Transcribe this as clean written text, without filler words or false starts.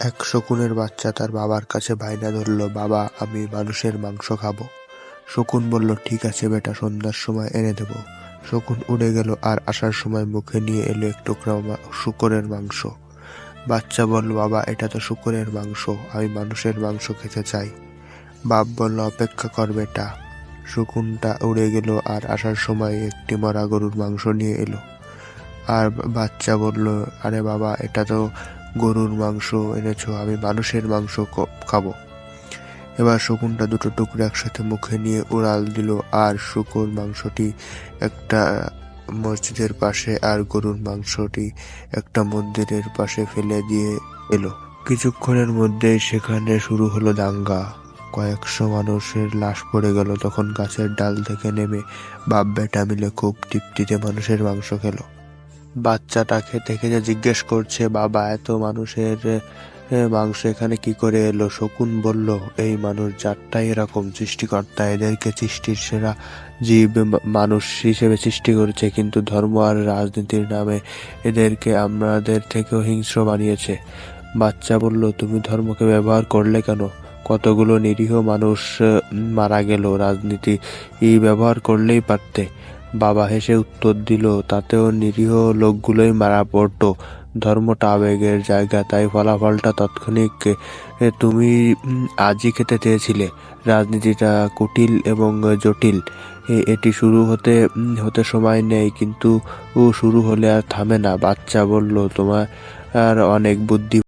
এক শকুনের বাচ্চা তার বাবার কাছে বায়না ধরল, বাবা, আমি মানুষের মাংস খাবো। শকুন বলল, ঠিক আছে বেটা, সন্ধ্যার সময় এনে দেব। শকুন উড়ে গেল আর আসার সময় মুখে নিয়ে এলো এক টুকরা শূকরের মাংস। বাচ্চা বলল, বাবা, এটা তো শূকরের মাংস, আমি মানুষের মাংস খেতে চাই। বাপ বলল, অপেক্ষা কর বেটা। শকুনটা উড়ে গেল আর আসার সময় একটি মরা গরুর মাংস নিয়ে এলো। আর বাচ্চা বলল, আরে বাবা, এটা তো গরুর মাংস এনেছো, আমি মানুষের মাংস খাবো। এবার শকুনটা দুটো টুকরো একসাথে মুখে নিয়ে উড়াল দিল আর শূকর মাংসটি একটা মসজিদের পাশে আর গরুর মাংসটি একটা মন্দিরের পাশে ফেলে দিয়ে এলো। কিছুক্ষণের মধ্যেই সেখানে শুরু হলো দাঙ্গা। কয়েকশো মানুষের লাশ পড়ে গেল। তখন গাছের ডাল থেকে নেমে বাপ বেটা মিলে খুব তৃপ্তিতে মানুষের মাংস খেলো। বাচ্চাটা খেতে খেতে জিজ্ঞেস করছে, বাবা, এত মানুষের মাংস এখানে কি করে এলো? শকুন বলল, এই মানুষ জাতটাই এরকম, সৃষ্টিকর্তা এদেরকে সৃষ্টির সেরা জীব মানুষ হিসেবে সৃষ্টি করেছে, কিন্তু ধর্ম আর রাজনীতির নামে এদেরকে আমাদের থেকেও হিংস্র বানিয়েছে। বাচ্চা বলল, তুমি ধর্মকে ব্যবহার করলে কেন? কতগুলো নিরীহ মানুষ মারা গেল, রাজনীতি ব্যবহার করলেই পারতে। বাবা হেসে উত্তর দিল, তাতেও নিরীহ লোকগুলোই মারা পড়তো। ধর্মটা আবেগের জায়গা, তাই ফলাফলটা তাৎক্ষণিক। তুমি আজই খেতে চেয়েছিলে। রাজনীতিটা কুটিল এবং জটিল। এটি শুরু হতে হতে সময় নেই, কিন্তু শুরু হলে আর থামে না। বাচ্চা বলল, তোমার অনেক বুদ্ধি।